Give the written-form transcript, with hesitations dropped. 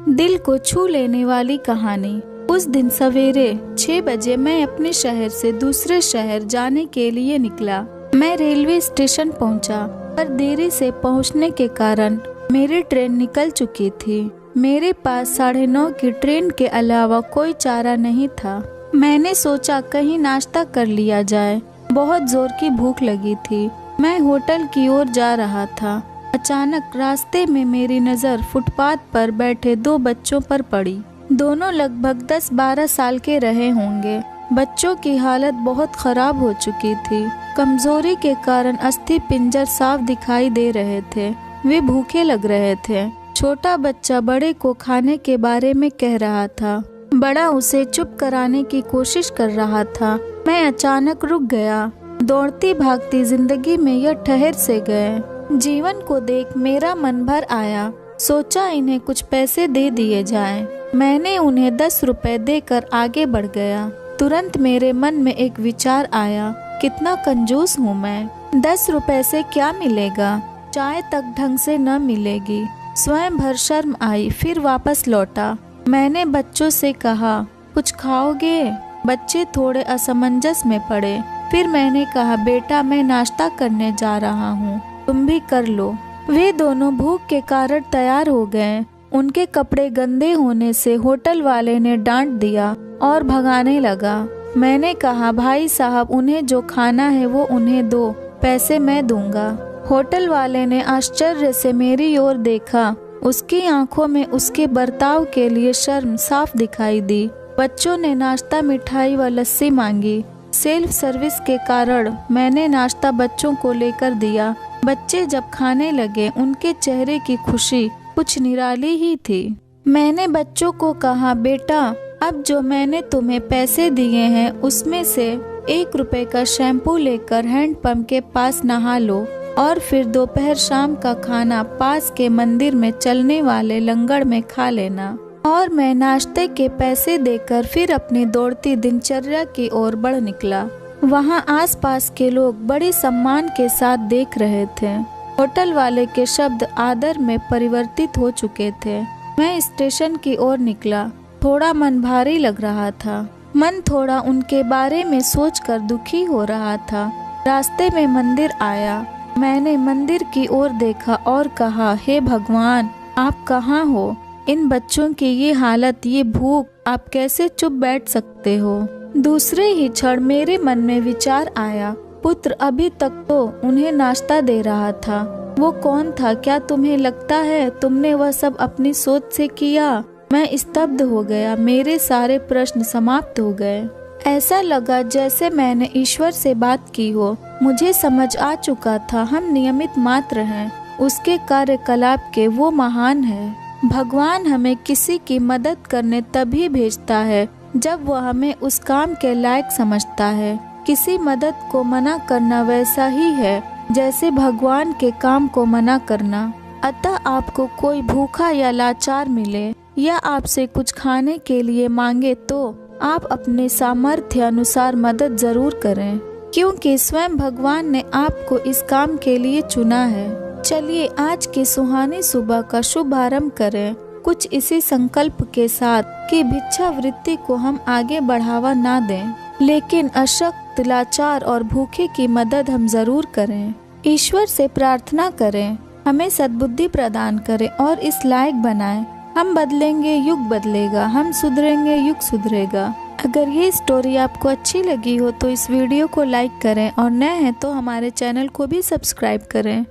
दिल को छू लेने वाली कहानी। उस दिन सवेरे 6 बजे मैं अपने शहर से दूसरे शहर जाने के लिए निकला। मैं रेलवे स्टेशन पहुंचा, पर देरी से पहुंचने के कारण मेरी ट्रेन निकल चुकी थी। मेरे पास 9:30 की ट्रेन के अलावा कोई चारा नहीं था। मैंने सोचा कहीं नाश्ता कर लिया जाए। बहुत जोर की भूख लगी थी। मैं होटल की ओर जा रहा था। अचानक रास्ते में मेरी नज़र फुटपाथ पर बैठे 2 बच्चों पर पड़ी। दोनों लगभग 10-12 साल के रहे होंगे। बच्चों की हालत बहुत खराब हो चुकी थी। कमजोरी के कारण अस्थि पिंजर साफ दिखाई दे रहे थे। वे भूखे लग रहे थे। छोटा बच्चा बड़े को खाने के बारे में कह रहा था। बड़ा उसे चुप कराने की कोशिश कर रहा था। मैं अचानक रुक गया। दौड़ती भागती जिंदगी में यह ठहर से गए। जीवन को देख मेरा मन भर आया। सोचा इन्हें कुछ पैसे दे दिए जाएं। मैंने उन्हें 10 रुपए देकर आगे बढ़ गया। तुरंत मेरे मन में एक विचार आया, कितना कंजूस हूँ मैं। 10 रुपए से क्या मिलेगा? चाय तक ढंग से न मिलेगी। स्वयं भर शर्म आई, फिर वापस लौटा। मैंने बच्चों से कहा, कुछ खाओगे? बच्चे थोड़े असमंजस में पड़े। फिर मैंने कहा, बेटा मैं नाश्ता करने जा रहा हूँ, तुम भी कर लो। वे दोनों भूख के कारण तैयार हो गए। उनके कपड़े गंदे होने से होटल वाले ने डांट दिया और भगाने लगा। मैंने कहा, भाई साहब उन्हें जो खाना है वो उन्हें दो, पैसे मैं दूंगा। होटल वाले ने आश्चर्य से मेरी ओर देखा। उसकी आंखों में उसके बर्ताव के लिए शर्म साफ दिखाई दी। बच्चों ने नाश्ता, मिठाई व लस्सी मांगी। सेल्फ सर्विस के कारण मैंने नाश्ता बच्चों को लेकर दिया। बच्चे जब खाने लगे, उनके चेहरे की खुशी कुछ निराली ही थी। मैंने बच्चों को कहा, बेटा अब जो मैंने तुम्हें पैसे दिए हैं उसमें से 1 रुपए का शैम्पू लेकर हैंडपंप के पास नहा लो और फिर दोपहर शाम का खाना पास के मंदिर में चलने वाले लंगर में खा लेना। और मैं नाश्ते के पैसे देकर फिर अपनी दौड़ती दिनचर्या की ओर बढ़ निकला। वहाँ आसपास के लोग बड़े सम्मान के साथ देख रहे थे। होटल वाले के शब्द आदर में परिवर्तित हो चुके थे। मैं स्टेशन की ओर निकला। थोड़ा मन भारी लग रहा था। मन थोड़ा उनके बारे में सोचकर दुखी हो रहा था। रास्ते में मंदिर आया। मैंने मंदिर की ओर देखा और कहा, हे भगवान आप कहाँ हो? इन बच्चों की ये हालत, ये भूख, आप कैसे चुप बैठ सकते हो? दूसरे ही क्षण मेरे मन में विचार आया, पुत्र अभी तक तो उन्हें नाश्ता दे रहा था। वो कौन था? क्या तुम्हें लगता है तुमने वह सब अपनी सोच से किया? मैं स्तब्ध हो गया। मेरे सारे प्रश्न समाप्त हो गए। ऐसा लगा जैसे मैंने ईश्वर से बात की हो। मुझे समझ आ चुका था हम नियमित मात्र हैं, उसके कार्यकलाप के वो महान है। भगवान हमें किसी की मदद करने तभी भेजता है जब वह हमें उस काम के लायक समझता है। किसी मदद को मना करना वैसा ही है जैसे भगवान के काम को मना करना। अतः आपको कोई भूखा या लाचार मिले या आपसे कुछ खाने के लिए मांगे तो आप अपने सामर्थ्य अनुसार मदद जरूर करें, क्योंकि स्वयं भगवान ने आपको इस काम के लिए चुना है। चलिए आज की सुहानी सुबह का शुभारंभ करें, कुछ इसी संकल्प के साथ कि भिक्षा वृत्ति को हम आगे बढ़ावा ना दें, लेकिन अशक्त, लाचार और भूखे की मदद हम जरूर करें। ईश्वर से प्रार्थना करें हमें सद्बुद्धि प्रदान करें और इस लायक बनाएं। हम बदलेंगे, युग बदलेगा। हम सुधरेंगे, युग सुधरेगा। अगर ये स्टोरी आपको अच्छी लगी हो तो इस वीडियो को लाइक करें और नए हैं तो हमारे चैनल को भी सब्सक्राइब करें।